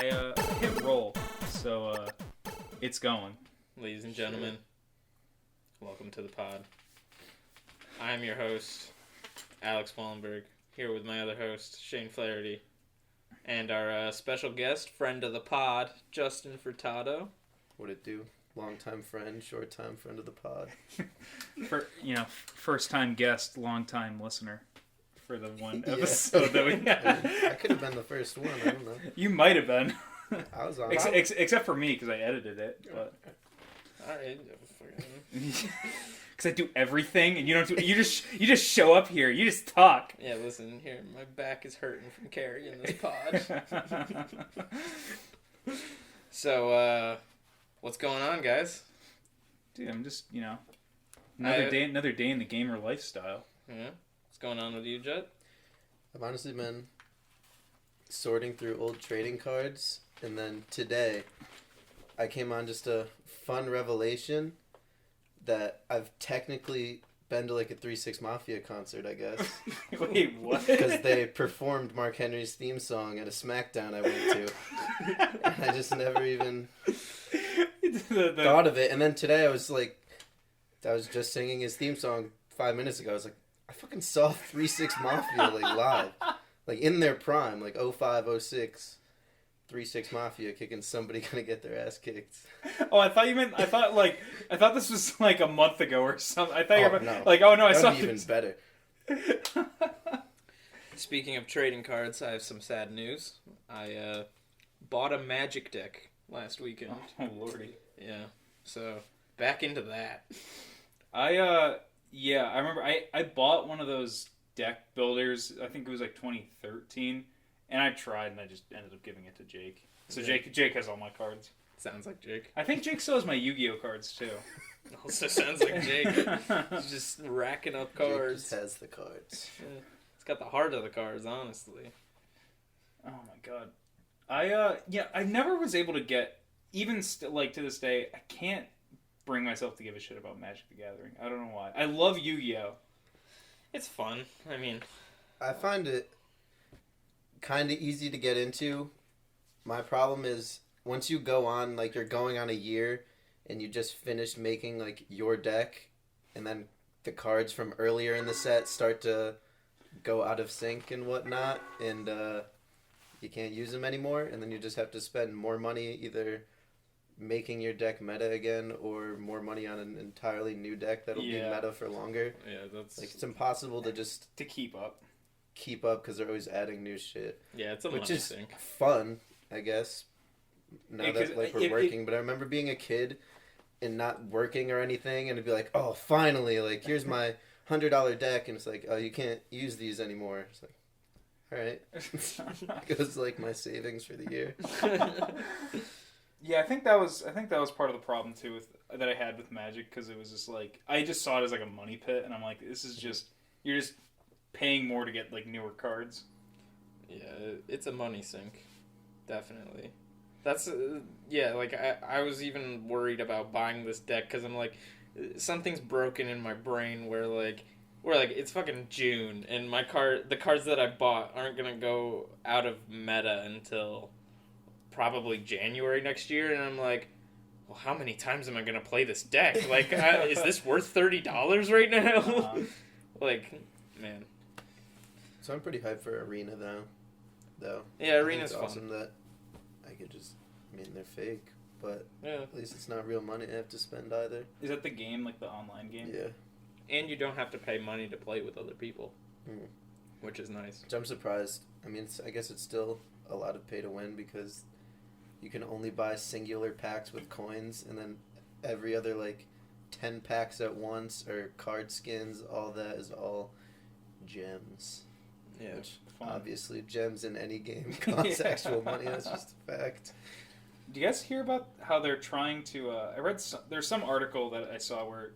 I hit roll, so it's going. Ladies and gentlemen, welcome to the pod. I'm your host, Alex Wallenberg, here with my other host, Shane Flaherty, and our special guest, friend of the pod, Justin Furtado. What it do? Long-time friend, short-time friend of the pod. First-time guest, long-time listener for the one episode that we had. I could have been the first one, I don't know. You might have been. I was on except for me, because I edited it. But Alright. because I do everything, and you don't do. You just show up here. You just talk. Yeah, listen, here, my back is hurting from carrying this pod. So, what's going on, guys? Dude, I'm just, another day in the gamer lifestyle. Yeah. What's going on with you, Jet? I've honestly been sorting through old trading cards, and then today I came on just a fun revelation that I've technically been to like a 3-6 Mafia concert, I guess. Wait, what? Because they performed Mark Henry's theme song at a SmackDown I went to. And I just never even thought of it. And then today I was just singing his theme song 5 minutes ago. I was like, I fucking saw 3-6 Mafia live. Like in their prime, like 05, 06. 3-6 Mafia kicking somebody gonna get their ass kicked. Oh, I thought this was like a month ago or something. I thought you were no. like, oh no, I That saw would be even better. Speaking of trading cards, I have some sad news. I bought a Magic deck last weekend. Oh lordy. Yeah. So back into that. I remember I bought one of those deck builders. I think it was like 2013. And I tried, and I just ended up giving it to Jake. So Yeah. Jake has all my cards. Sounds like Jake. I think Jake still has my Yu-Gi-Oh cards too. Also sounds like Jake. He's just racking up Jake cards. just has the cards. Yeah. It's got the heart of the cards, honestly. Oh my god. I never was able to get, even to this day, I can't bring myself to give a shit about Magic the Gathering. I don't know why. I love Yu-Gi-Oh. It's fun. I mean, I find it kind of easy to get into. My problem is once you go on, like you're going on a year and you just finished making like your deck and then the cards from earlier in the set start to go out of sync and whatnot, and you can't use them anymore, and then you just have to spend more money either making your deck meta again or more money on an entirely new deck that'll be meta for longer. yeah, that's Like it's impossible to just To keep up because they're always adding new shit. yeah, it's a Which money is sink. fun, I guess. Now Yeah, 'cause that we're working, but I remember being a kid and not working or anything, and it'd be like, oh, finally, like here's my $100 deck, and it's like, oh, you can't use these anymore. It's like, all right, it was like my savings for the year. Yeah, I think that was part of the problem too that I had with Magic, because it was just like I just saw it as like a money pit, and I'm like, this is just you're just paying more to get like newer cards. Yeah, it's a money sink, definitely. That's like I was even worried about buying this deck because I'm like, something's broken in my brain where it's fucking June and the cards that I bought aren't gonna go out of meta until probably January next year, and I'm like, well, how many times am I gonna play this deck? Like, is this worth $30 right now? Like, man. So I'm pretty hyped for Arena though. Yeah, Arena's fun. Awesome that I could just. I mean, they're fake, but Yeah, at least it's not real money I have to spend either. Is that the game, like the online game? Yeah. and you don't have to pay money to play with other people, which is nice. Which I'm surprised. I mean, I guess it's still a lot of pay to win because you can only buy singular packs with coins, and then every other 10 packs at once or card skins. All that is all gems. Yeah, Which fun. obviously gems in any game cost actual money. That's just a fact. Do you guys hear about how they're trying to? I read there's some article that I saw where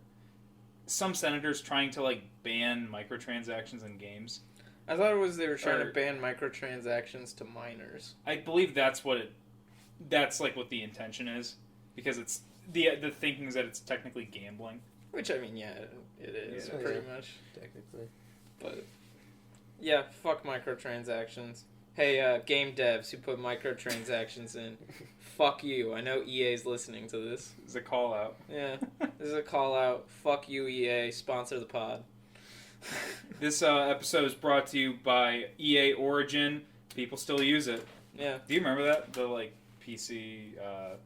some senators trying to ban microtransactions in games. I thought it was they were trying to ban microtransactions to minors. I believe that's what what the intention is, because it's the thinking is that it's technically gambling. Which, I mean, yeah, it is, Yeah. pretty much. Technically. But, yeah, fuck microtransactions. Hey, game devs who put microtransactions in, fuck you. I know EA's listening to this. It's a call out. Yeah, this is a call out. Fuck you, EA. Sponsor the pod. This episode is brought to you by EA Origin. People still use it. Yeah. Do you remember that? The like PC. What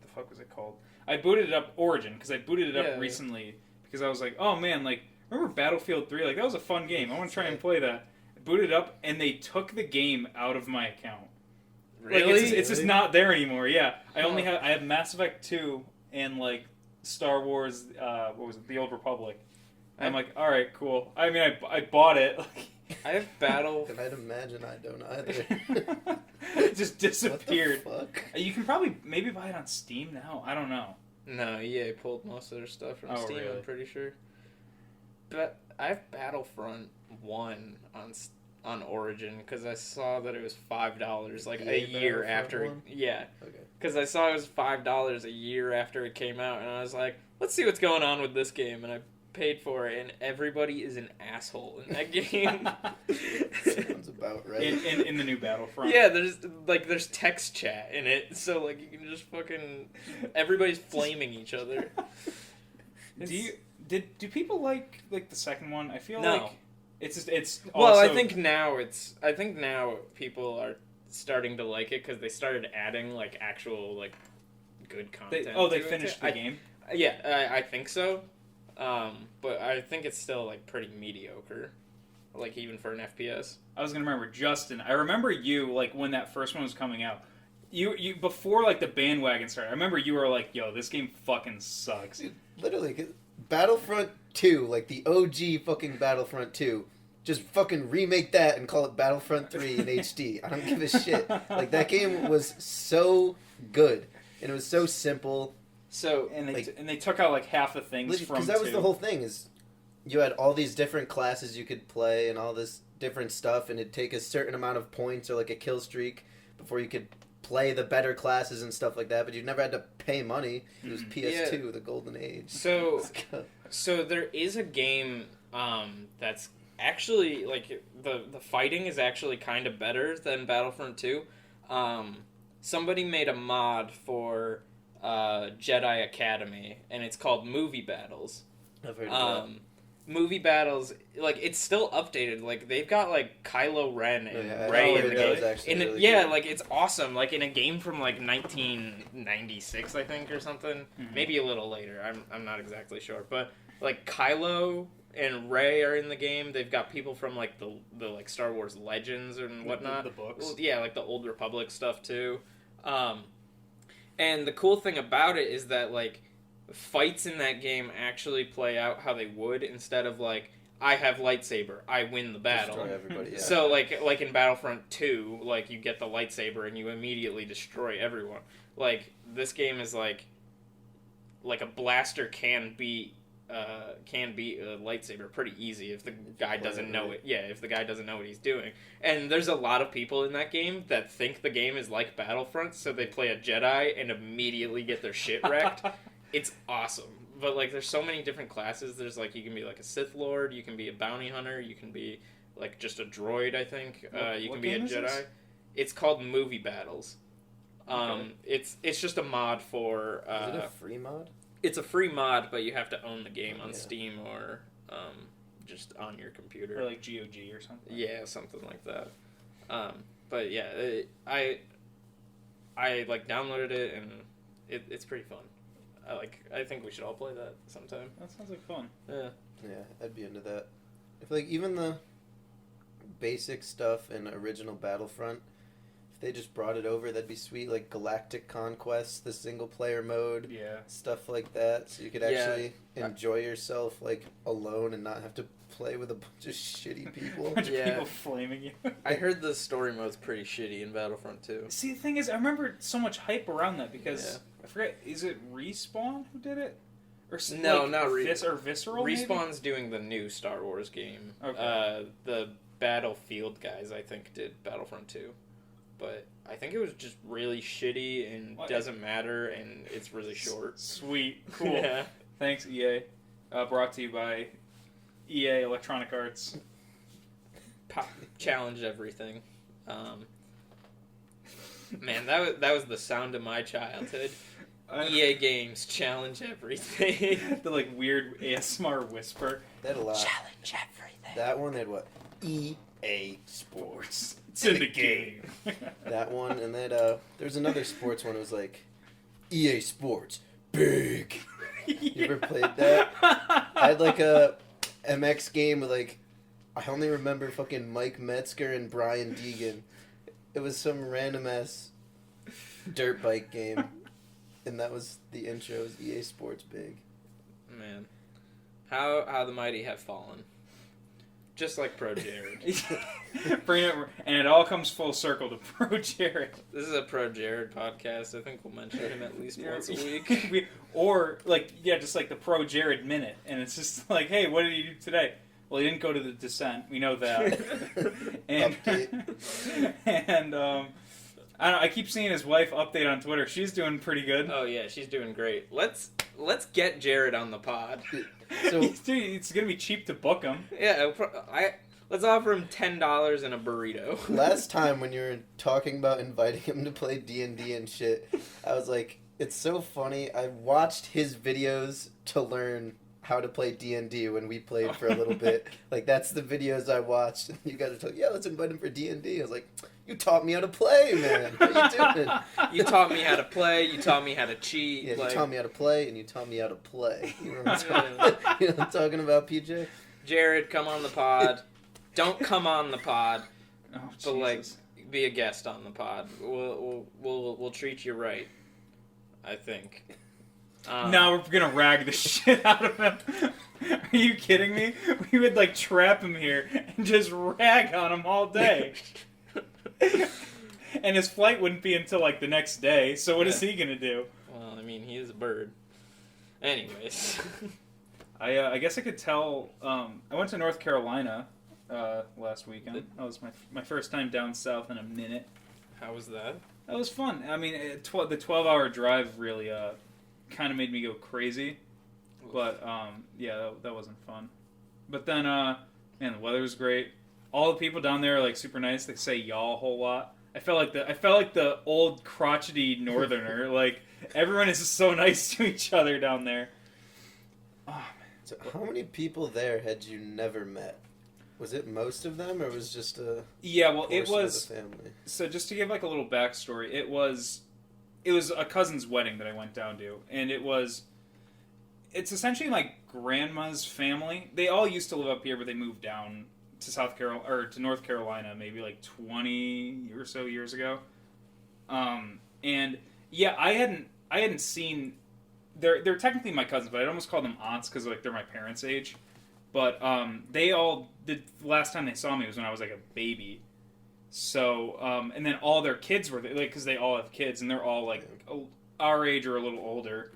the fuck was it called? I booted it up Origin because I booted it up recently because I was like, oh man, like remember Battlefield 3? Like that was a fun game. I want to try and play that. I booted it up and they took the game out of my account. Really? Like, it's just not there anymore. Yeah, I have Mass Effect 2 and like Star Wars. What was it? The Old Republic. And I'm like, all right, cool. I mean, I bought it. I have Battle. And I'd imagine I don't either. It just disappeared. What the fuck? You can probably maybe buy it on Steam now. I don't know. No, EA pulled most of their stuff from Steam. Really? I'm pretty sure. But I have Battlefront 1 on Origin because I saw that it was $5 like a year after. Yeah. Okay. Because I saw it was $5 a year after it came out, and I was like, let's see what's going on with this game, and I paid for it, and everybody is an asshole in that game. Sounds about right. In the new Battlefront. Yeah, there's text chat in it, so like you can just fucking everybody's flaming each other. Do people like the second one? I feel No. like it's Well, also... I think now people are starting to like it because they started adding like actual like good content. They finished the game. Yeah, I think so. But I think it's still like pretty mediocre, like even for an FPS. I was gonna remember Justin. I remember you like when that first one was coming out. You before like the bandwagon started. I remember you were like, "Yo, this game fucking sucks." Dude, literally, Battlefront 2, like the OG fucking Battlefront 2, just fucking remake that and call it Battlefront 3 in HD. I don't give a shit. Like that game was so good and it was so simple. So and they took out like half the things from because that was 2. the whole thing is you had all these different classes you could play and all this different stuff, and it'd take a certain amount of points or like a kill streak before you could play the better classes and stuff like that. But you never had to pay money. It was PS2, the golden age. So there is a game that's actually like the fighting is actually kind of better than Battlefront 2. Somebody made a mod for Jedi Academy, and it's called Movie Battles. I've heard of that. Movie Battles, like it's still updated. Like they've got like Kylo Ren and Rey in the game. Really cool. Like it's awesome. Like in a game from like 1996, I think, or something. Mm-hmm. Maybe a little later. I'm not exactly sure, but like Kylo and Rey are in the game. They've got people from like the like Star Wars Legends and whatnot. The books. Well, yeah, like the Old Republic stuff too. And the cool thing about it is that like fights in that game actually play out how they would, instead of like I have lightsaber, I win the battle. Destroy everybody, yeah. So like in Battlefront 2, like you get the lightsaber and you immediately destroy everyone. Like this game is like a blaster can beat a lightsaber pretty easy if the guy doesn't know it. Yeah, if the guy doesn't know what he's doing. And there's a lot of people in that game that think the game is like Battlefront, so they play a Jedi and immediately get their shit wrecked. It's awesome. But like there's so many different classes. There's like you can be like a Sith Lord, you can be a bounty hunter, you can be like just a droid, I think. You can be a Jedi. This? It's called Movie Battles. Okay. It's just a mod for is it a free mod? It's a free mod, but you have to own the game on Steam or just on your computer. Or like GOG or something. Yeah, something like that. But yeah, I like downloaded it and it's pretty fun. I think we should all play that sometime. That sounds like fun. Yeah. Yeah, I'd be into that. If like even the basic stuff in original Battlefront, if they just brought it over, that'd be sweet. Like Galactic Conquest, the single player mode, stuff like that, so you could actually enjoy yourself like alone and not have to play with a bunch of shitty people. A bunch of people flaming you. I heard the story mode's pretty shitty in Battlefront 2. See, the thing is, I remember so much hype around that because I forget, is it Respawn who did it? Or no, like, not or Visceral. Respawn's doing the new Star Wars game. Okay. The Battlefield guys, I think, did Battlefront 2. But I think it was just really shitty and doesn't matter, and it's really short. Sweet. Cool. Yeah. Thanks, EA. Brought to you by EA Electronic Arts. Challenge everything. Man, that was the sound of my childhood. EA Games challenge everything. The like weird ASMR whisper. They had a lot. Challenge everything. That one, they had what? EA Sports. It's in the game. That one, and then there's another sports one. It was like EA Sports Big. You ever played that? I had like a MX game with like, I only remember fucking Mike Metzger and Brian Deegan. It was some random ass dirt bike game, and that was the intro. It was EA Sports Big. Man, how the mighty have fallen. Just like ProJared. Bring it, and it all comes full circle to ProJared. This is a ProJared podcast. I think we'll mention him at least once a week. Or, like, yeah, just like the ProJared minute. And it's just like, hey, what did you do today? Well, he didn't go to the descent. We know that. And, and I don't know, I keep seeing his wife update on Twitter. She's doing pretty good. Oh, yeah, she's doing great. Let's get Jared on the pod. So it's going to be cheap to book him. Yeah, let's offer him $10 and a burrito. last time when you were talking about inviting him to play D&D and shit, I was like, it's so funny. I watched his videos to learn how to play D&D when we played for a little bit. Like, that's the videos I watched. You guys are talking, yeah, let's invite him for D&D. I was like, you taught me how to play, man. What are you doing? You taught me how to play. You taught me how to cheat. Yeah, like... you taught me how to play, and you taught me how to play. You know what I'm talking about, PJ? Jared, come on the pod. Don't come on the pod, Oh, but like, Jesus. be a guest on the pod. We'll treat you right. I think. Now we're gonna rag the shit out of him. Are you kidding me? We would like trap him here and just rag on him all day. And his flight wouldn't be until like the next day, so what is he gonna do? Well, I mean, he is a bird. Anyways. I guess I could tell. I went to North Carolina last weekend. That was my first time down south in a minute. How was that? That was fun. I mean, the 12-hour drive really kind of made me go crazy. But yeah, that wasn't fun. But then, man, the weather was great. All the people down there are like super nice. They say y'all a whole lot. I felt like the old crotchety northerner. Like everyone is so nice to each other down there. Oh man. So how many people there had you never met? Was it most of them, or was just a Yeah, well, it portion was. of the family? So just to give like a little backstory, it was a cousin's wedding that I went down to, and it's essentially my grandma's family. They all used to live up here, but they moved down to North Carolina maybe like 20 or so years ago. And yeah, I hadn't seen. They're technically my cousins, but I'd almost call them aunts because like they're my parents' age. But the last time they saw me was when I was like a baby. So and then all their kids were like, because they all have kids and they're all like our age or a little older.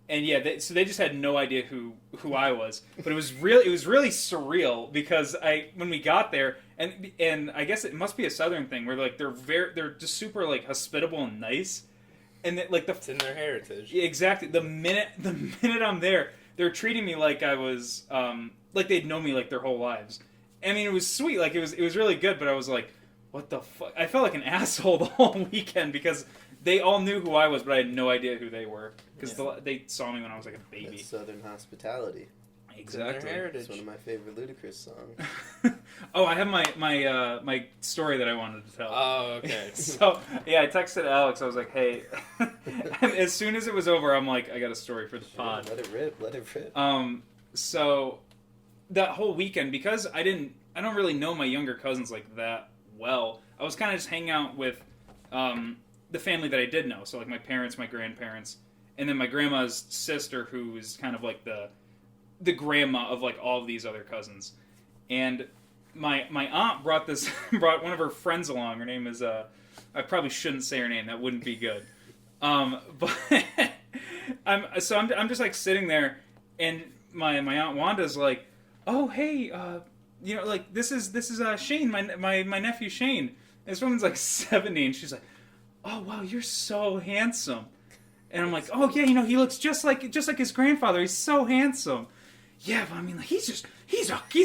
And yeah, so they just had no idea who I was. But it was really surreal because when we got there, and I guess it must be a southern thing where like they're just super like hospitable and nice, and like It's in their heritage. Yeah, exactly. The minute I'm there, they're treating me like I was like they'd known me like their whole lives. I mean, it was sweet. Like it was really good. But I was like, what the fuck? I felt like an asshole the whole weekend because they all knew who I was, but I had no idea who they were because they saw me when I was like a baby. That's Southern hospitality. Exactly. It's one of my favorite Ludacris songs. Oh, I have my story that I wanted to tell. Oh, okay. So yeah, I texted Alex. I was like, hey. As soon as it was over, I'm like, I got a story for the pod. Let it rip. So that whole weekend, because I don't really know my younger cousins like that well. I was kind of just hanging out with the family that I did know. So like my parents, my grandparents, and then my grandma's sister, who is kind of like the grandma of like all of these other cousins. And my aunt brought one of her friends along. Her name is I probably shouldn't say her name. That wouldn't be good. But I'm just like sitting there, and my aunt Wanda's like, oh hey, like this is Shane, my nephew Shane. And this woman's like 70, and she's like, oh wow, you're so handsome. And I'm like, oh yeah, he looks just like his grandfather. He's so handsome. yeah, but I mean, like, he's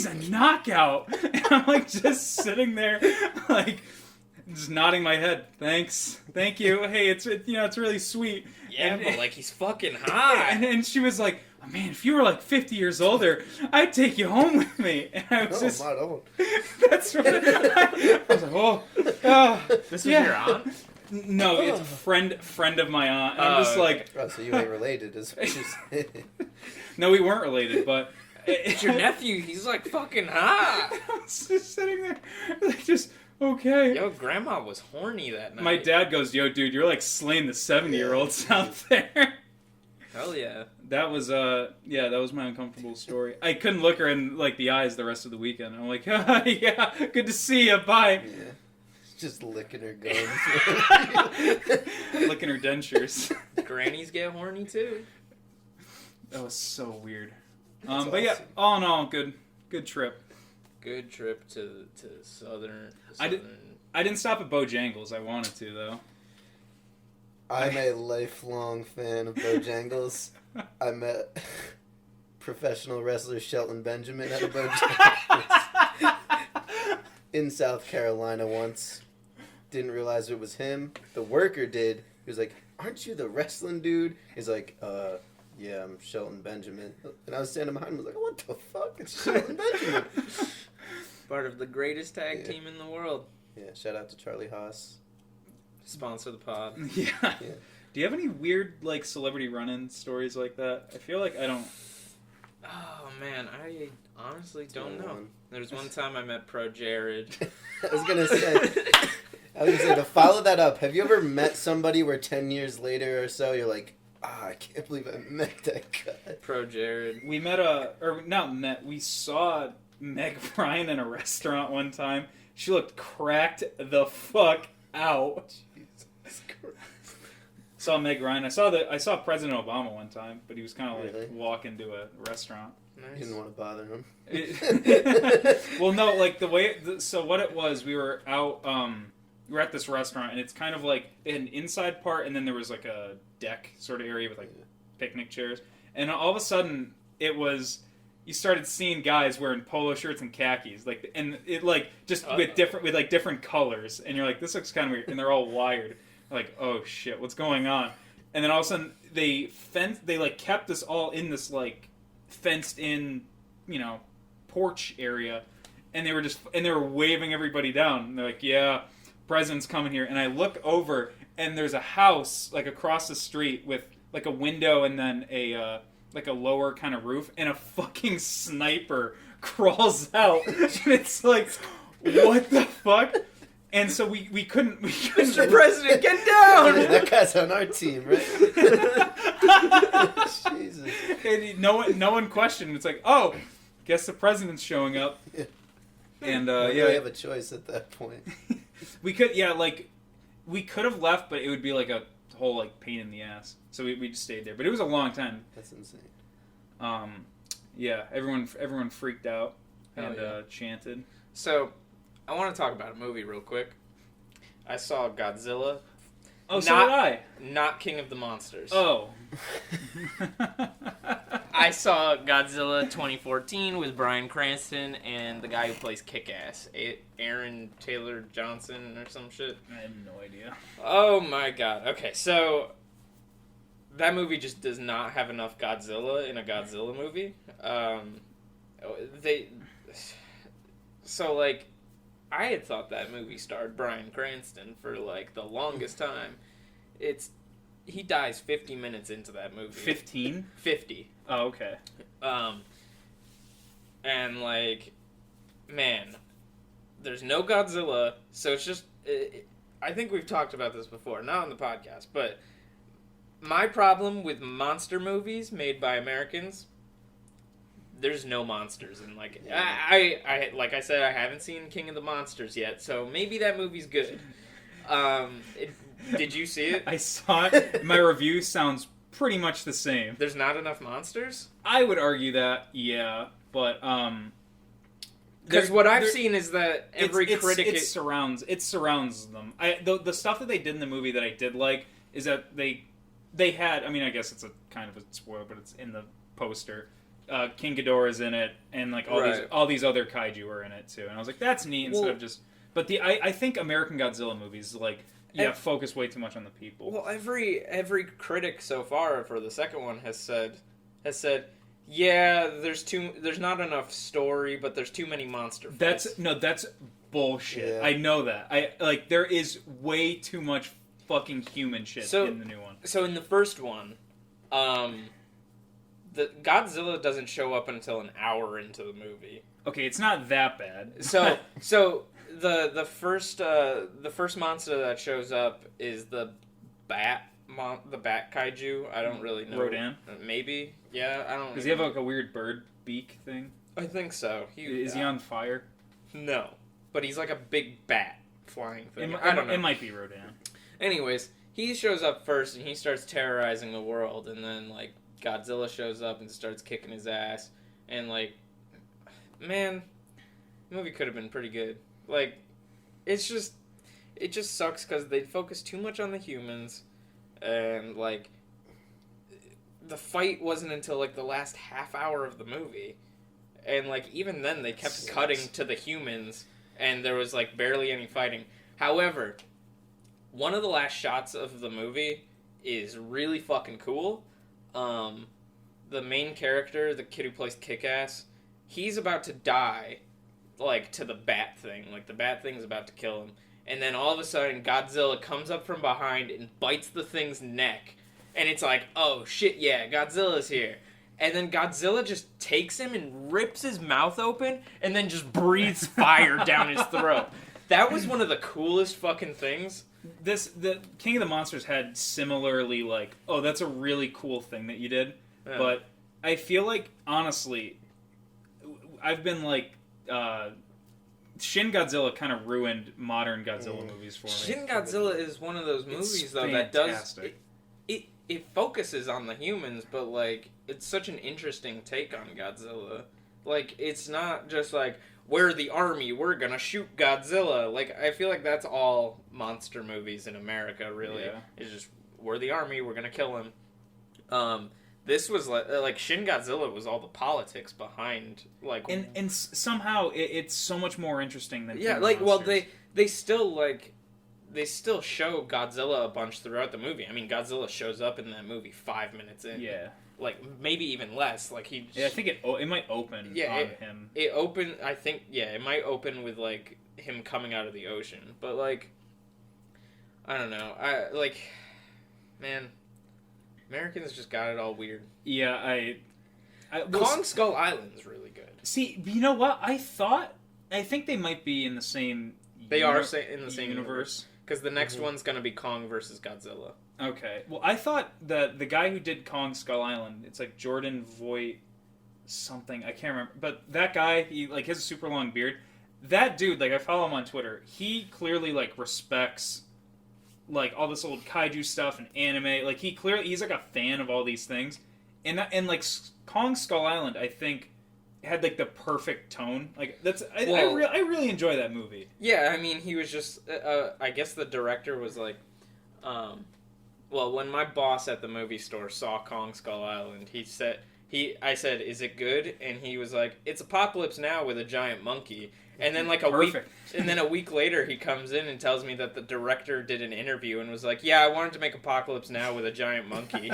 a knockout. And I'm like just sitting there, like just nodding my head. Thanks, thank you. Hey, it's really sweet. Yeah, and, but like he's fucking hot. And she was like, oh, man, if you were like 50 years older, I'd take you home with me. And I was just, I don't. that's what I was like. Oh, This is your aunt? no, it's a friend of my aunt. And I'm just like, Oh, so you ain't related, is what you're saying. no, we weren't related, but It's your nephew. He's like fucking hot. I was just sitting there, like, just okay. Yo, grandma was horny that night. My dad goes, yo, dude, you're like slaying the 70-year-olds out there. Hell yeah. That was that was my uncomfortable story. I couldn't look her in like the eyes the rest of the weekend. I'm like, yeah, good to see you. Bye. Yeah. Just licking her gums. Licking her dentures. Grannies get horny too. That was so weird. That's but yeah, awesome. all in all, good trip. Good trip to southern. I didn't stop at Bojangles. I wanted to though. I'm a lifelong fan of Bojangles. I met professional wrestler Shelton Benjamin at a Bojangles in South Carolina once. Didn't realize it was him. The worker did. He was like, "Aren't you the wrestling dude?" He's like, yeah, I'm Shelton Benjamin." And I was standing behind him. I was like, "What the fuck? It's Shelton Benjamin." Part of the greatest tag Yeah. team in the world. Yeah, shout out to Charlie Haas. Sponsor the pod. Yeah. Yeah. Do you have any weird like celebrity run-in stories like that? I feel like I don't. Oh man, I honestly don't know. One. There's one time I met ProJared. I was gonna say, to follow that up, have you ever met somebody where 10 years later or so, you're like, I can't believe I met that guy. ProJared. We we saw Meg Ryan in a restaurant one time. She looked cracked the fuck out. Jesus Christ. Saw Meg Ryan. I saw President Obama one time, but he was kind of like Really? walking to a restaurant. You Nice. didn't want to bother him. Well, no, like so what it was, we were out, we were at this restaurant, and it's kind of like, they had an inside part, and then there was like a deck sort of area with like picnic chairs, and all of a sudden, you started seeing guys wearing polo shirts and khakis, like, and it like, just with different colors, and you're like, this looks kind of weird, and they're all wired, like, oh shit, what's going on? And then all of a sudden, they like kept us all in this like, fenced in, porch area, and they were waving everybody down. And they're like, yeah, president's coming here. And I look over, and there's a house like across the street with like a window and then a like a lower kind of roof, and a fucking sniper crawls out. And it's like, what the fuck? And so we couldn't Mr. President, get down! That guy's on our team, right? Jesus. And no one questioned. It's like, oh, guess the president's showing up. Yeah. And We really have a choice at that point. we could have left, but it would be like a whole like pain in the ass. So we just stayed there. But it was a long time. That's insane. Yeah, everyone freaked out and chanted. So, I want to talk about a movie real quick. I saw Godzilla. Oh, so did I. Not King of the Monsters. Oh. I saw Godzilla 2014 with Bryan Cranston and the guy who plays Kick-Ass, Aaron Taylor Johnson or some shit. I have no idea. Oh my god. Okay, so that movie just does not have enough Godzilla in a Godzilla movie. I had thought that movie starred Bryan Cranston for like the longest time. He dies 50 minutes into that movie. 15? 50. Oh, okay. And like, man, there's no Godzilla, so it's just. I think we've talked about this before, not on the podcast, but my problem with monster movies made by Americans. There's no monsters, and like I like I said, I haven't seen King of the Monsters yet, so maybe that movie's good. Did you see it? I saw it. My review sounds pretty much the same. There's not enough monsters? I would argue that, yeah, but because what I've seen is that every critic it surrounds them. The stuff that they did in the movie that I did like is that they had. I mean, I guess it's a kind of a spoiler, but it's in the poster. King Ghidorah's in it, and like all these other kaiju are in it too. And I was like, that's neat instead of just. But I think American Godzilla movies like focus way too much on the people. Well, every critic so far for the second one has said, yeah, there's not enough story, but there's too many monster fights. That's bullshit. Yeah. I know that. There is way too much fucking human shit in the new one. So in the first one, the Godzilla doesn't show up until an hour into the movie. Okay, it's not that bad. So the first monster that shows up is the bat kaiju. I don't really know. Rodan? Maybe. Yeah, I don't. Does he have like a weird bird beak thing? I think so. Is he on fire? No, but he's like a big bat flying thing. I don't know. It might be Rodan. Anyways, he shows up first and he starts terrorizing the world, and then like Godzilla shows up and starts kicking his ass, and like, man, the movie could have been pretty good. Like, it just sucks because they focus too much on the humans, and like, the fight wasn't until like the last half hour of the movie, and like even then they kept cutting to the humans, and there was like barely any fighting. However, one of the last shots of the movie is really fucking cool. The main character, the kid who plays Kick-Ass, he's about to die, like, to the bat thing. Like, the bat thing's about to kill him. And then all of a sudden, Godzilla comes up from behind and bites the thing's neck. And it's like, oh, shit, yeah, Godzilla's here. And then Godzilla just takes him and rips his mouth open and then just breathes fire down his throat. That was one of the coolest fucking things. The King of the Monsters had similarly like, oh, that's a really cool thing that you did. Yeah. But I feel like, honestly, I've been like, Shin Godzilla kind of ruined modern Godzilla movies for me. Shin Godzilla is one of those movies, though, that does... It focuses on the humans, but, like, it's such an interesting take on Godzilla. Like, it's not just like, we're the army, we're gonna shoot Godzilla. Like, I feel like that's all monster movies in America, really. Yeah. It's just, we're the army, we're gonna kill him. This was like Shin Godzilla was all the politics behind, like, and somehow it's so much more interesting than they still show Godzilla a bunch throughout the movie. I mean, Godzilla shows up in that movie 5 minutes in. Yeah. Like, maybe even less. Like, he... Yeah, I think it might open on him. It might open with, like, him coming out of the ocean. But, like, I don't know. Man, Americans just got it all weird. Yeah, Kong Skull Island's really good. See, you know what? I think they might be in the same... They are in the same universe. Because the next one's going to be Kong versus Godzilla. Okay. Well, I thought that the guy who did Kong Skull Island, it's like Jordan Voight something, I can't remember. But that guy, he like has a super long beard. That dude, like I follow him on Twitter, he clearly like respects like all this old kaiju stuff and anime. Like he's like a fan of all these things. And like Kong Skull Island, I think had like the perfect tone. Like I really enjoy that movie. Yeah, I mean, he was just I guess the director was like well, when my boss at the movie store saw Kong Skull Island, I said, "Is it good?" And he was like, "It's Apocalypse Now with a giant monkey." And then like a week later, he comes in and tells me that the director did an interview and was like, "Yeah, I wanted to make Apocalypse Now with a giant monkey,"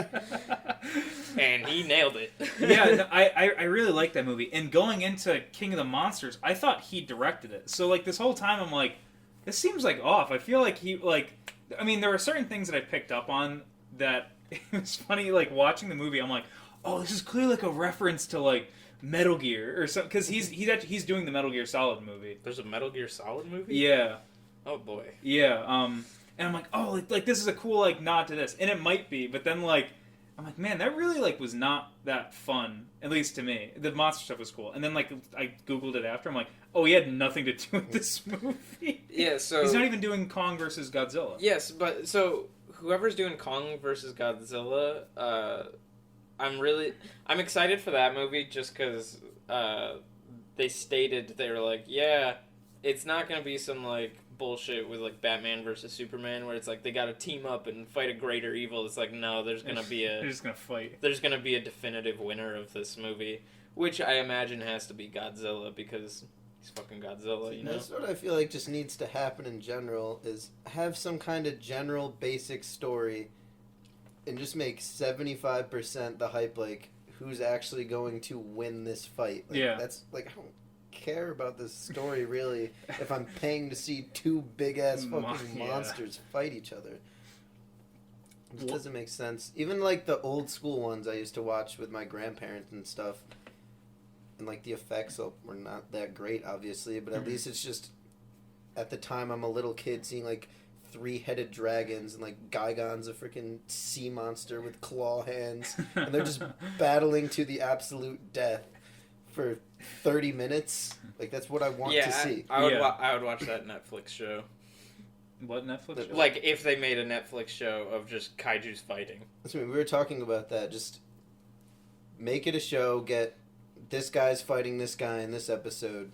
and he nailed it. Yeah, no, I really like that movie. And going into King of the Monsters, I thought he directed it. So like this whole time, I'm like, this seems like off. I feel like he like. I mean, there were certain things that I picked up on that it was funny. Like watching the movie, I'm like, oh, this is clearly like a reference to like Metal Gear or something, because he's doing the Metal Gear Solid movie. There's a Metal Gear Solid movie? Yeah. Oh boy. Yeah. And I'm like, oh, like this is a cool like nod to this, and it might be, but then like I'm like, man, that really like was not that fun, at least to me. The monster stuff was cool, and then like I googled it after. I'm like, oh, he had nothing to do with this movie. Yeah, so he's not even doing Kong versus Godzilla. Yes, but so whoever's doing Kong versus Godzilla, I'm excited for that movie just because they stated they were like, yeah, it's not gonna be some like bullshit with like Batman versus Superman where it's like they gotta team up and fight a greater evil. It's like, no, there's gonna be they're just gonna fight. There's gonna be a definitive winner of this movie, which I imagine has to be Godzilla because he's fucking Godzilla, you know? That's what I feel like just needs to happen in general, is have some kind of general basic story and just make 75% the hype, like, who's actually going to win this fight. Like, Yeah. That's, like, I don't care about this story, really, if I'm paying to see two big-ass fucking monsters fight each other. It just doesn't make sense. Even, like, the old-school ones I used to watch with my grandparents and stuff, and, like, the effects were not that great, obviously, but at least it's just, at the time, I'm a little kid seeing, like, 3-headed dragons, and, like, Gigon's a freaking sea monster with claw hands, and they're just battling to the absolute death for 30 minutes. Like, that's what I want to see. I would watch that Netflix show. What Netflix show? Like, if they made a Netflix show of just kaijus fighting. That's what we were talking about that. Just make it a show, get this guy's fighting this guy in this episode.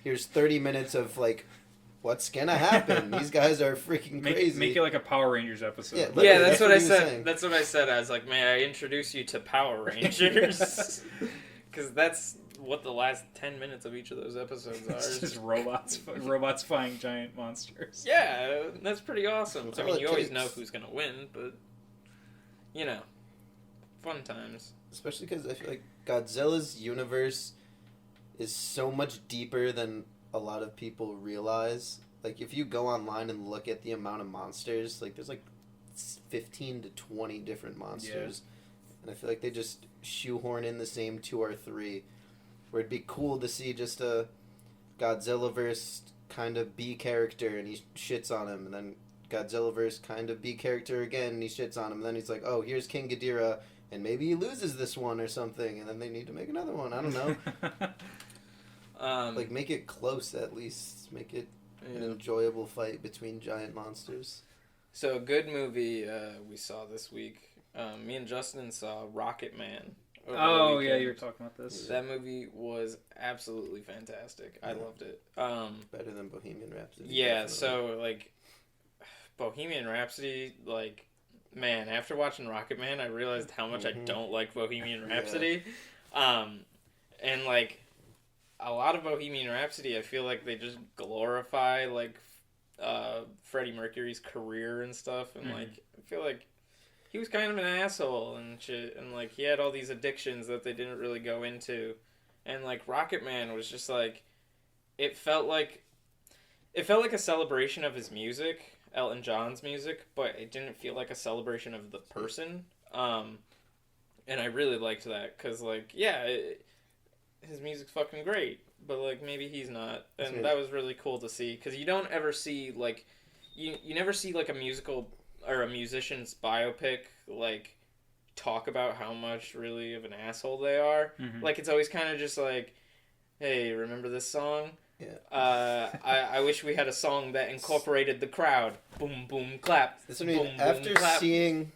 Here's 30 minutes of, like, what's gonna happen? These guys are freaking crazy. Make it like a Power Rangers episode. Yeah, that's what I said. That's what I said. I was like, may I introduce you to Power Rangers? Because that's what the last 10 minutes of each of those episodes are. It's just robots fighting giant monsters. Yeah, that's pretty awesome. That's I all mean, it you always takes. know who's gonna win, but you know, fun times. Especially because I feel like Godzilla's universe is so much deeper than a lot of people realize. Like, if you go online and look at the amount of monsters, like, there's like 15 to 20 different monsters. Yeah. And I feel like they just shoehorn in the same 2 or 3. Where it'd be cool to see just a Godzilla-verse kind of B character and he shits on him. And then Godzilla-verse kind of B character again and he shits on him. And then he's like, oh, here's King Ghidorah. And maybe he loses this one or something. And then they need to make another one. I don't know. Like, make it close at least. Make it an enjoyable fight between giant monsters. So a good movie we saw this week. Me and Justin saw Rocket Man. Oh yeah, you were talking about this. That movie was absolutely fantastic. I loved it. Better than Bohemian Rhapsody. Yeah, definitely. so like Bohemian Rhapsody, like, man, after watching Rocket Man, I realized how much I don't like Bohemian Rhapsody. And like a lot of Bohemian Rhapsody, I feel like they just glorify like Freddie Mercury's career and stuff, and like I feel like he was kind of an asshole and shit, and like he had all these addictions that they didn't really go into, and like Rocket Man was just like, it felt like a celebration of his music, Elton John's music, but it didn't feel like a celebration of the person. And I really liked that because like his music's fucking great, but like maybe he's not, and that was really cool to see because you don't ever see like you never see like a musical or a musician's biopic like talk about how much really of an asshole they are. Like it's always kind of just like, hey, remember this song? Yeah. I wish we had a song that incorporated the crowd. Boom, boom, clap. That's what I mean. After seeing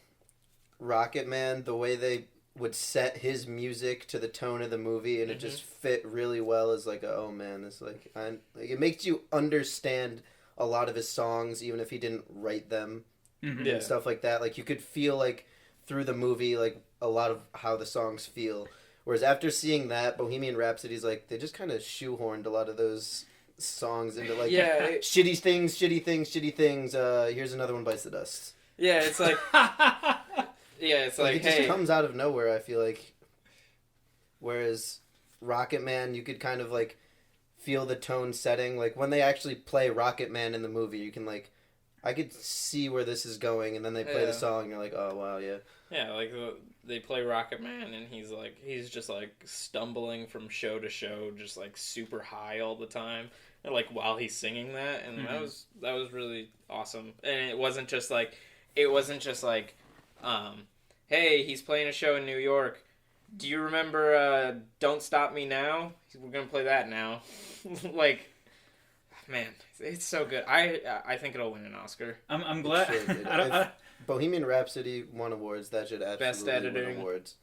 Rocket Man, the way they would set his music to the tone of the movie, and it just fit really well as like, oh man, it's like, it makes you understand a lot of his songs, even if he didn't write them and stuff like that. Like you could feel like through the movie, like a lot of how the songs feel. Whereas after seeing that, Bohemian Rhapsody's like, they just kind of shoehorned a lot of those songs into like shitty things. Here's another one bites the dust. Yeah, it's like, it just comes out of nowhere, I feel like. Whereas Rocket Man, you could kind of like feel the tone setting. Like when they actually play Rocket Man in the movie, you can like, I could see where this is going, and then they play the song, and you're like, oh wow, yeah. Yeah, like they play Rocket Man, and he's just like stumbling from show to show, just like super high all the time, and like while he's singing that, and that was really awesome. And it wasn't just like, hey, he's playing a show in New York. Do you remember Don't Stop Me Now? We're gonna play that now. Like, man, it's so good. I think it'll win an Oscar. I'm glad. Sure Bohemian Rhapsody won awards. That should absolutely win awards.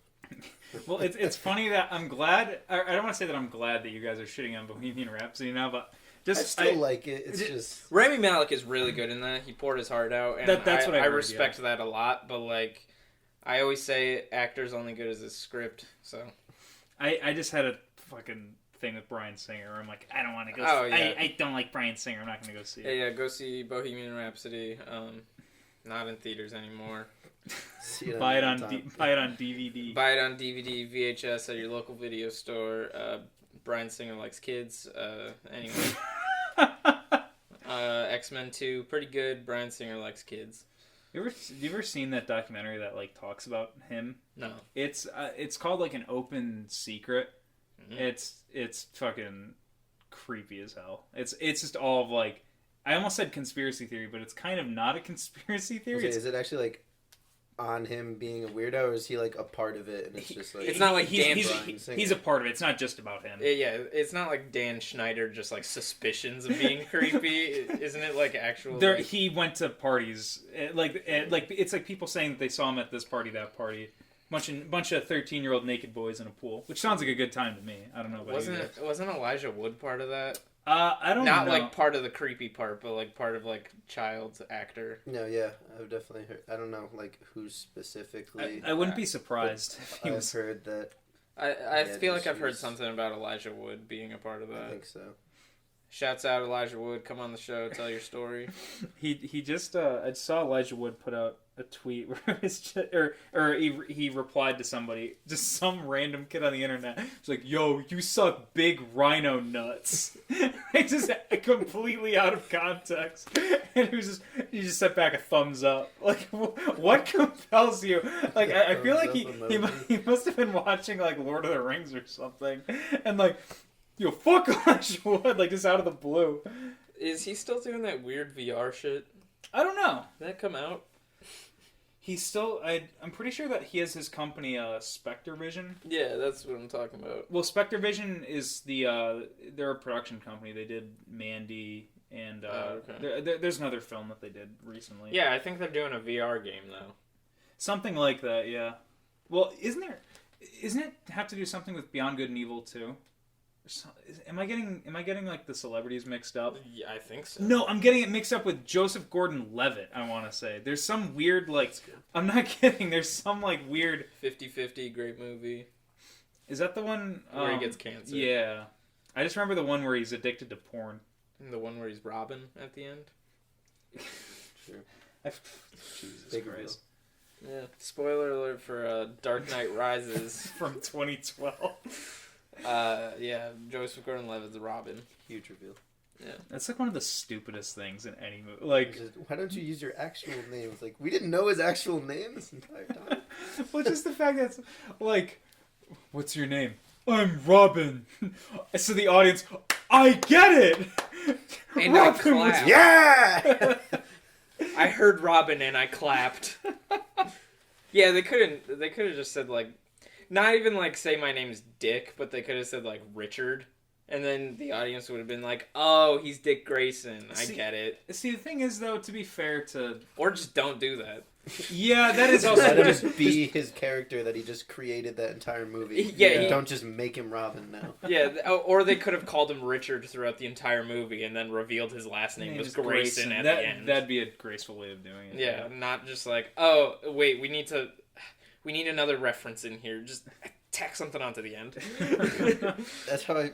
Well, it's funny that I'm glad. I don't want to say that I'm glad that you guys are shitting on Bohemian Rhapsody now, but I still like it. It's just Rami Malek is really good in that. He poured his heart out, and that's what I heard, respect that a lot. But like, I always say, actor's only good as his script. So I just had a fucking thing with Bryan Singer. Where I'm like, I don't want to go. Oh, yeah. I don't like Bryan Singer. I'm not going to go see it. Yeah, go see Bohemian Rhapsody. Not in theaters anymore. Buy it on DVD. Buy it on DVD, VHS at your local video store. Bryan Singer likes kids. Anyway. X-Men 2, pretty good. Bryan Singer likes kids. You ever seen that documentary that like talks about him? No. It's called like An Open Secret. Mm-hmm. It's fucking creepy as hell. It's just all of like, I almost said conspiracy theory, but it's kind of not a conspiracy theory. Okay, is it actually like on him being a weirdo, or is he like a part of it? And it's just like it's not like he's a part of it. It's not just about him. Yeah, it's not like Dan Schneider just like suspicions of being creepy. Isn't it like actual? Like... He went to parties like it's like people saying that they saw him at this party, that party. Bunch of 13-year-old naked boys in a pool, which sounds like a good time to me. I don't know about wasn't Elijah Wood part of that? I don't know. Not like part of the creepy part, but like part of like child actor. No, yeah, I've definitely heard. I don't know like who specifically. I wouldn't be surprised. I've heard that. I feel like I've heard something about Elijah Wood being a part of that. I think so. Shouts out Elijah Wood, come on the show, tell your story. He just I saw Elijah Wood put out a tweet where it's just, or he replied to somebody, just some random kid on the internet. He's like, "Yo, you suck big rhino nuts." It's just completely out of context, and he just set back a thumbs up. Like, what compels you? Like, I feel like he must have been watching like Lord of the Rings or something, and like. Yo, fuck Elijah Wood, like just out of the blue. Is he still doing that weird VR shit? I don't know. Did that come out? He's still. I'm pretty sure that he has his company, Spectre Vision. Yeah, that's what I'm talking about. Well, Spectre Vision is they're a production company. They did Mandy, and there's another film that they did recently. Yeah, I think they're doing a VR game though. Something like that, yeah. Well, isn't it have to do something with Beyond Good and Evil too? Am I getting like the celebrities mixed up? Yeah, I think so. No, I'm getting it mixed up with Joseph Gordon-Levitt, I want to say. There's some weird, like... I'm not kidding. There's some, like, weird... 50-50, great movie. Is that the one... where he gets cancer. Yeah. I just remember the one where he's addicted to porn. And the one where he's Robin at the end. Sure. Jesus Christ. Yeah. Spoiler alert for Dark Knight Rises. From 2012. Yeah, Joseph Gordon-Levitt's the Robin. Huge reveal. Yeah, that's like one of the stupidest things in any movie. Like, why don't you use your actual name? It's like we didn't know his actual name this entire time. Well, just the fact that it's like, what's your name? I'm Robin. So the audience, I get it. And Robin, I clapped. Yeah. I heard Robin and I clapped. Yeah, they could have just said like. Not even, like, say my name's Dick, but they could have said, like, Richard. And then the audience would have been like, oh, he's Dick Grayson. I get it. See, the thing is, though, to be fair to... Or just don't do that. Yeah, that is also... Let him just be his character that he just created that entire movie. Yeah. Don't just make him Robin now. Yeah, or they could have called him Richard throughout the entire movie and then revealed his last name was Grayson at the end. That'd be a graceful way of doing it. Yeah, not just like, oh, wait, we need another reference in here. Just tack something onto the end. That's how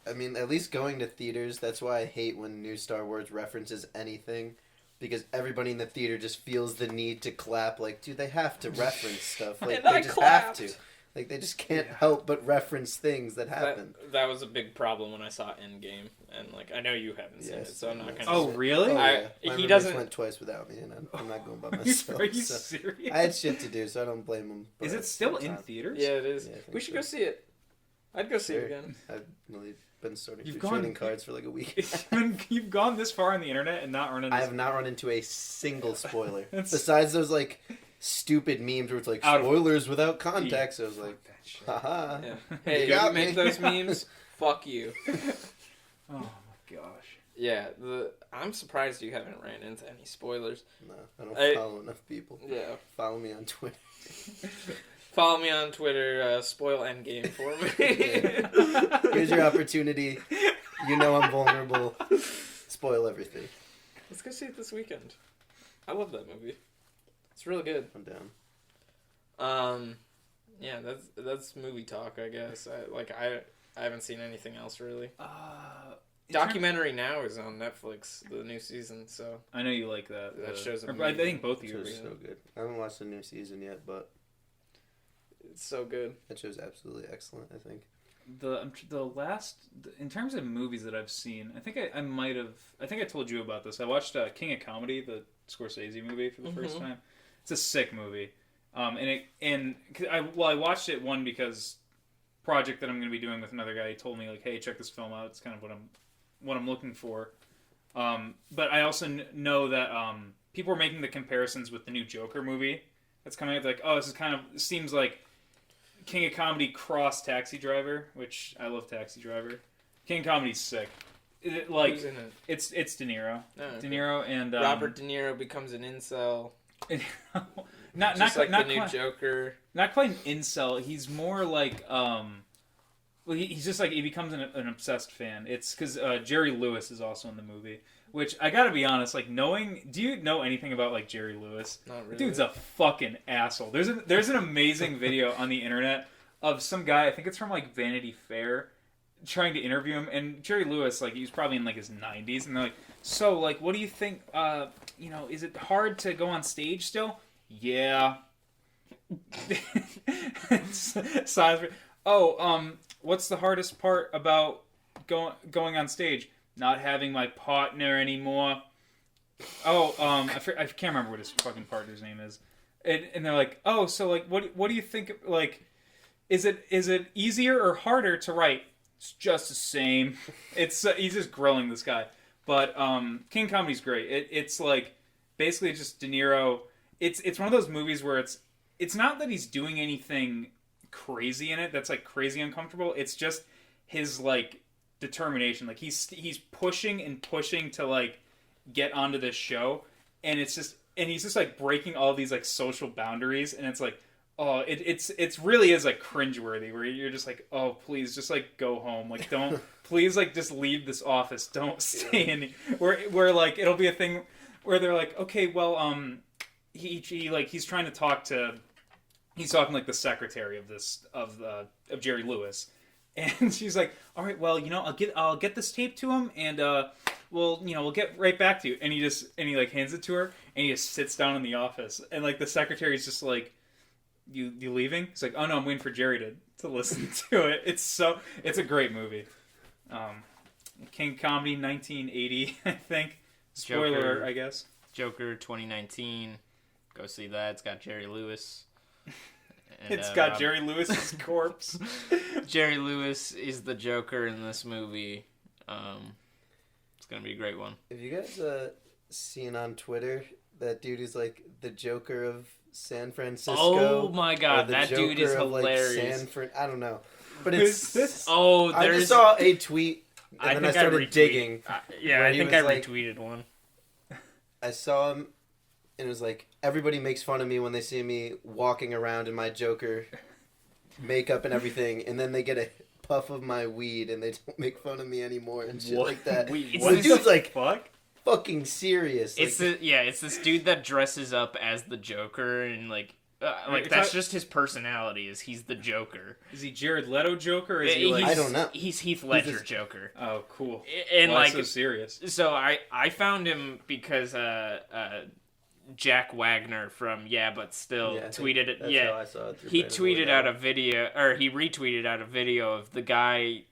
I mean, at least going to theaters, that's why I hate when new Star Wars references anything. Because everybody in the theater just feels the need to clap. Like, dude, they have to reference stuff. Like, and they just have to. Like, they just can't help but reference things that happen. That was a big problem when I saw Endgame. And, like, I know you haven't seen it, so I'm not going to... Oh, really? Oh, yeah. He doesn't... went twice without me, and I'm not going by myself. Are you serious? I had shit to do, so I don't blame him. Is it still in theaters? Yeah, it is. Yeah, we should go see it. I'd go see it again. I've really been sorting through trading cards for like a week. You've gone this far on the internet and not run into... I have not run into a single spoiler. Besides those, like, stupid memes where it's like, spoilers without context. So I was like, haha. Yeah. Hey, you make those memes? Fuck you. Oh my gosh. Yeah, I'm surprised you haven't ran into any spoilers. No, I don't follow enough people. Yeah. Follow me on Twitter. Follow me on Twitter, spoil Endgame for me. Here's your opportunity. You know I'm vulnerable. Spoil everything. Let's go see it this weekend. I love that movie. It's really good. I'm down. Yeah, that's movie talk, I guess. I haven't seen anything else really. Documentary Now is on Netflix, the new season. So I know you like that. That show's I think both of you. That show's so good. I haven't watched the new season yet, but it's so good. That show's absolutely excellent. I think. The last in terms of movies that I've seen, I think I might have. I think I told you about this. I watched King of Comedy, the Scorsese movie, for the first time. It's a sick movie. I watched it because project that I'm going to be doing with another guy. He told me like, hey, check this film out. It's kind of what I'm looking for. But I also know that people are making the comparisons with the new Joker movie that's coming out. Like, oh, this seems like King of Comedy cross Taxi Driver, which I love Taxi Driver. King of Comedy's sick. Who's in it? It's De Niro. Oh, okay. De Niro and Robert De Niro becomes an incel. not the new new Joker. Not quite an incel. He's more like he's just like he becomes an obsessed fan. It's because Jerry Lewis is also in the movie. Which I gotta be honest, like do you know anything about like Jerry Lewis? Not really. Dude's a fucking asshole. There's an amazing video on the internet of some guy, I think it's from like Vanity Fair, trying to interview him, and Jerry Lewis, like he's probably in like his 90s, and they're like, so like what do you think? Is it hard to go on stage still? Yeah. What's the hardest part about going on stage? Not having my partner anymore. I can't remember what his fucking partner's name is. And they're like, oh, so like, what do you think? Like, is it easier or harder to write? It's just the same. It's he's just grilling this guy. But King Comedy's great. It's like basically just De Niro. It's one of those movies where it's not that he's doing anything crazy in it that's like crazy uncomfortable. It's just his like determination. Like he's pushing and pushing to like get onto this show, and he's just like breaking all these like social boundaries, and it's like, oh, it's really is like cringeworthy where you're just like, oh, please just like go home, like don't please like just leave this office, don't stay in where like it'll be a thing where they're like, okay, well he's trying to talk to like the secretary of Jerry Lewis. And she's like, all right, well, I'll get this tape to him, and we'll get right back to you. And he like hands it to her, and he just sits down in the office, and like the secretary's just like, you leaving? He's like, oh no, I'm waiting for Jerry to listen to it. It's a great movie. King Comedy 1980, I think. Spoiler, Joker, I guess. Joker 2019. Go see that. It's got Jerry Lewis. And, it's got Jerry Lewis's corpse. Jerry Lewis is the Joker in this movie. It's gonna be a great one. Have you guys seen on Twitter that dude is like the Joker of San Francisco? Oh my god, that Joker dude is hilarious. I don't know, but it's this. Oh, I just saw a tweet and then I started digging. I think I retweeted one. I saw him. And it was like, everybody makes fun of me when they see me walking around in my Joker makeup and everything, and then they get a puff of my weed and they don't make fun of me anymore and shit like that. The dude's like, fucking serious. It's this dude that dresses up as the Joker, and like that's just his personality. Is he's the Joker? Is he Jared Leto Joker? Or is he like... I don't know. He's Heath Ledger Joker. Oh, cool. And well, like so serious. So I found him because Jack Wagner from But Still tweeted it. That's how I saw it. He tweeted out a video, or he retweeted out a video of the guy.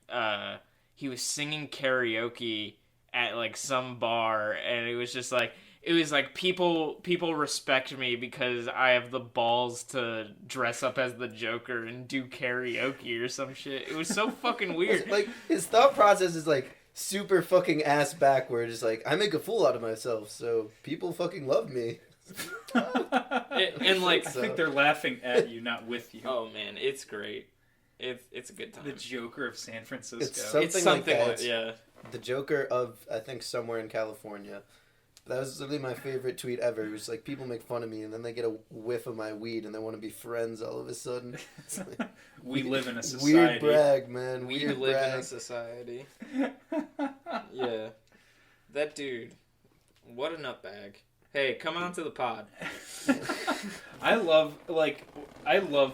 He was singing karaoke at like some bar, and it was just like people respect me because I have the balls to dress up as the Joker and do karaoke or some shit. It was so fucking weird. Like his thought process is like super fucking ass backwards. It's like, I make a fool out of myself, so people fucking love me. And like, I think they're laughing at you, not with you. Oh man, it's great. It's a good time. The Joker of San Francisco. It's something like that. Yeah. The Joker of, I think, somewhere in California. That was literally my favorite tweet ever. It was like, people make fun of me, and then they get a whiff of my weed, and they want to be friends all of a sudden. Like, we live in a society. Weird brag, man. We live in a society. Yeah. That dude, what a nutbag. Hey, come on to the pod. I love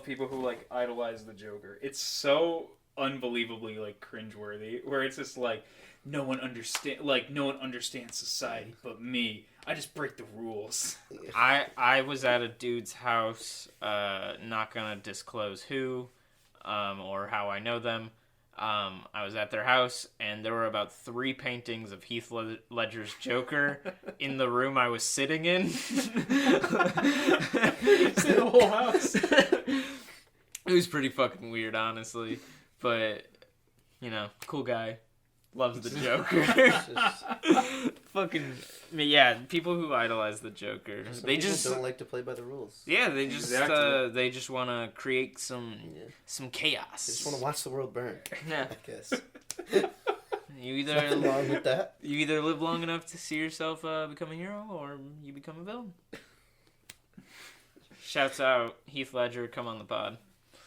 people who like idolize the Joker. It's so unbelievably like cringeworthy. Where it's just like no one understands society but me. I just break the rules. I was at a dude's house. Not gonna disclose who, or how I know them. I was at their house, and there were about 3 paintings of Heath Ledger's Joker in the room I was sitting in. You see the whole house. It was pretty fucking weird, honestly. But, you know, cool guy. Loves the Joker. Fucking, yeah, people who idolize the Joker. They just don't like to play by the rules. Yeah, they just they just want to create some chaos. They just want to watch the world burn. Yeah, I guess. You Nothing wrong with that. You either live long enough to see yourself become a hero, or you become a villain. Shouts out Heath Ledger, come on the pod.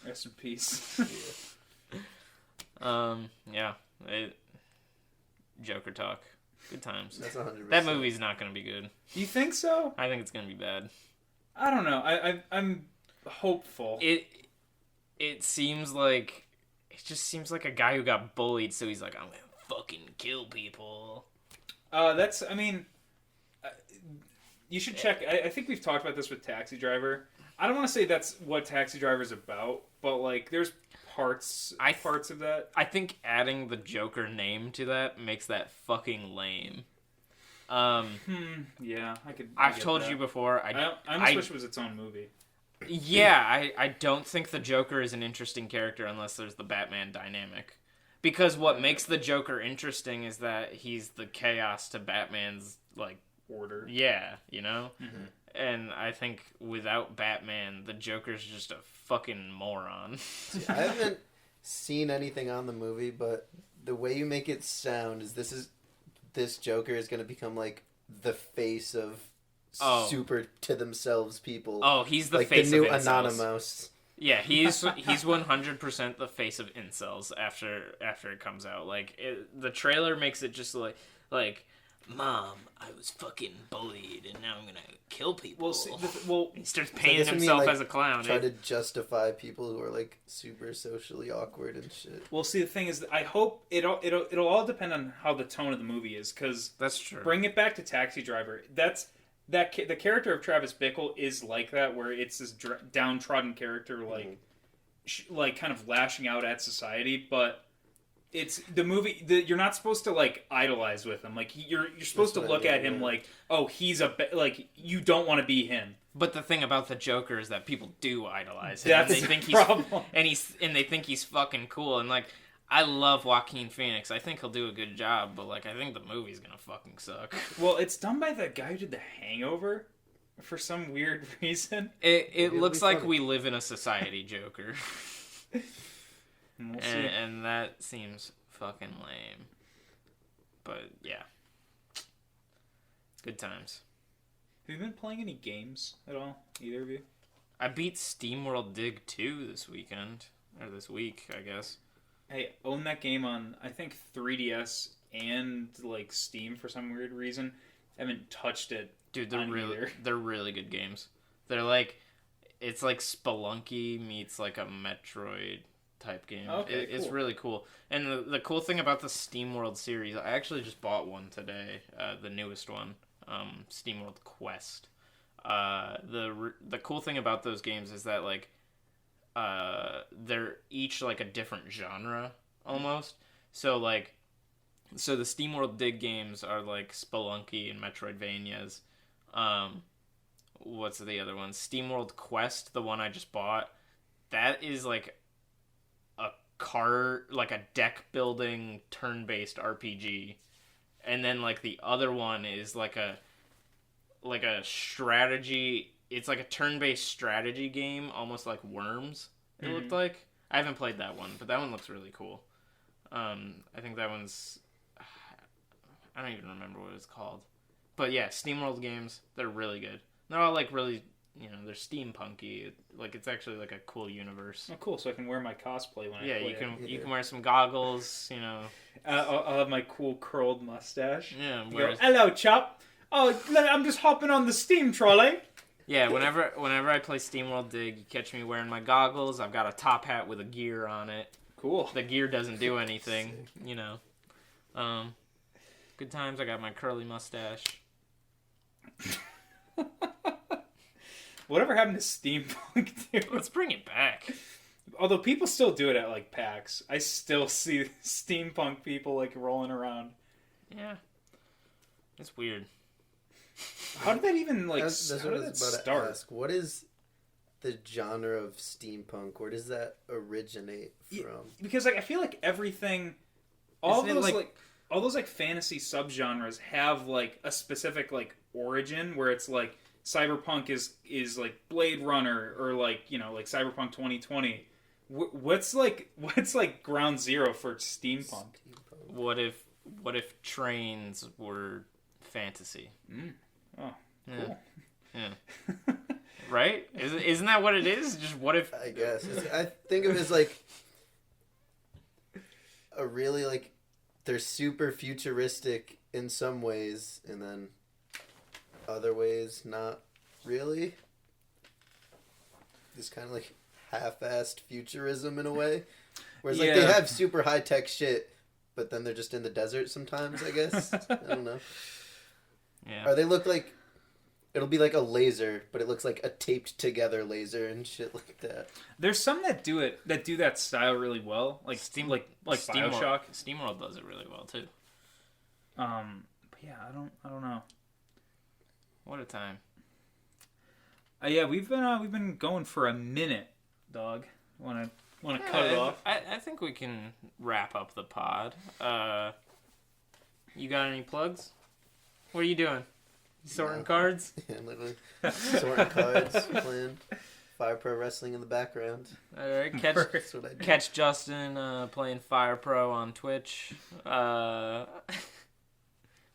Rest in peace. Yeah. Joker talk. Good times. That's 100%. That movie's not going to be good. You think so? I think it's going to be bad. I don't know. I'm hopeful. It seems like... It just seems like a guy who got bullied, so he's like, I'm going to fucking kill people. I mean... you should check... I think we've talked about this with Taxi Driver. I don't want to say that's what Taxi Driver's about, but, like, there's parts of that. I think adding the Joker name to that makes that fucking lame. Yeah, I've told you before. I almost wish it was its own movie. Yeah, I don't think the Joker is an interesting character unless there's the Batman dynamic. Because what makes the Joker interesting is that he's the chaos to Batman's, like... order. Yeah, you know? Mm-hmm. And I think without Batman, the Joker's just a fucking moron. See, I haven't seen anything on the movie, but the way you make it sound is this Joker is going to become like the face of super to themselves people. Oh, he's the like face the new of incels. Anonymous. Yeah, he's 100% the face of incels after it comes out. Like the trailer makes it just like Mom, I was fucking bullied, and now I'm gonna kill people. He starts painting himself as a clown. Try to justify people who are like super socially awkward and shit. Well, see, the thing is, I hope it'll all depend on how the tone of the movie is. Because that's true. Bring it back to Taxi Driver. The character of Travis Bickle is like that, where it's this downtrodden character, like like kind of lashing out at society, but. It's the movie. You're not supposed to like idolize with him. Like you're supposed to look at him like, oh, he's like you don't want to be him. But the thing about the Joker is that people do idolize him. That's and they think the problem. And they think he's fucking cool. And like, I love Joaquin Phoenix. I think he'll do a good job. But like, I think the movie's gonna fucking suck. Well, it's done by the guy who did The Hangover, for some weird reason. It looks like we live in a society, Joker. We'll see. And that seems fucking lame. But, yeah. Good times. Have you been playing any games at all? Either of you? I beat SteamWorld Dig 2 this weekend. Or this week, I guess. I own that game on, I think, 3DS and, like, Steam for some weird reason. I haven't touched it. Dude, they're really good games. They're like... It's like Spelunky meets, like, a Metroid... type game. Okay, It's really cool. And the cool thing about the SteamWorld series, I actually just bought one today, the newest one, SteamWorld Quest. The cool thing about those games is that like they're each like a different genre almost. So the SteamWorld Dig games are like Spelunky and Metroidvanias. What's the other one? SteamWorld Quest, the one I just bought, that is like a deck building turn-based RPG, and then like the other one is like a strategy. It's like a turn-based strategy game, almost like Worms. It looked like. I haven't played that one, but that one looks really cool. I think that one's. I don't even remember what it's called, but yeah, SteamWorld games, they're really good. They're all like really. They're steampunky. Like it's actually like a cool universe. Oh, cool! So I can wear my cosplay when I play. You can wear some goggles. I'll have my cool curled mustache. Yeah. Hello, Chop. Oh, I'm just hopping on the steam trolley. Yeah, whenever I play SteamWorld Dig, you catch me wearing my goggles. I've got a top hat with a gear on it. Cool. The gear doesn't do anything, you know. Good times. I got my curly mustache. Whatever happened to steampunk, dude? Let's bring it back. Although people still do it at like PAX, I still see steampunk people like rolling around. Yeah, it's weird. How did that even like? That's how what I did that was about to start? ask. What is the genre of steampunk? Where does that originate from? Because like I feel like everything, all those fantasy subgenres have like a specific like origin where it's like cyberpunk is like Blade Runner or like like Cyberpunk 2020. What's like ground zero for steampunk? What if trains were fantasy? Oh, cool. Yeah. Right? Isn't that what it is? Just what if? I guess. I think of it as like a really like they're super futuristic in some ways, and then other ways not really. Just kind of like half-assed futurism in a way. Whereas like they have super high-tech shit, but then they're just in the desert sometimes, I guess. I don't know. Yeah. Or they look like it'll be like a laser, but it looks like a taped together laser and shit like that. There's some that do that style really well, like BioShock. SteamWorld does it really well too. But yeah, I don't know. What a time. Yeah, we've been going for a minute, dog. Want to cut it off? I think we can wrap up the pod. You got any plugs? What are you doing? Sorting cards? Yeah, literally sorting cards, playing Fire Pro Wrestling in the background. All right, That's what I do. catch Justin playing Fire Pro on Twitch.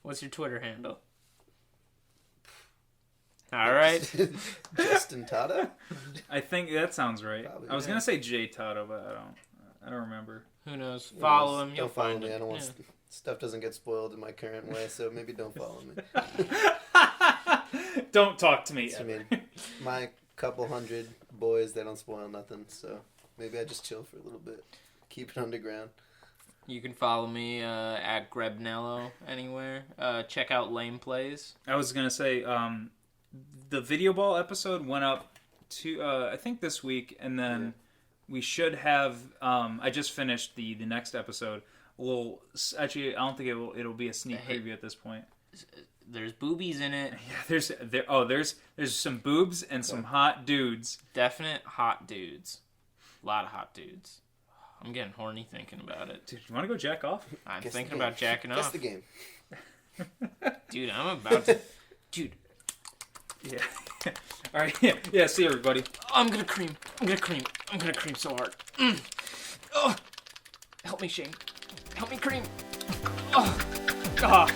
What's your Twitter handle? All right. Justin Tata? I think that sounds right. Probably, I was gonna say Jay Tato, but I don't remember. Who knows? Follow him. You'll Don't follow find me. him. I don't want stuff doesn't get spoiled in my current way, so maybe don't follow me. Don't talk to me. I mean, my couple hundred boys, they don't spoil nothing, so maybe I just chill for a little bit. Keep it underground. You can follow me at Grebnello anywhere. Check out Lame Plays. I was gonna say the video ball episode went up to I think this week, and then we should have. I just finished the next episode. Well, actually, I don't think it'll be a sneak preview at this point. There's boobies in it. Yeah, there's some boobs and some hot dudes. Definite hot dudes. A lot of hot dudes. I'm getting horny thinking about it. Dude, you want to go jack off? I'm thinking about jacking Guess off. the game. Dude, I'm about to... Dude. Yeah. All right. Yeah. See everybody. I'm gonna cream. I'm gonna cream so hard. Oh. Help me, Shane. Help me cream. Oh. Ah.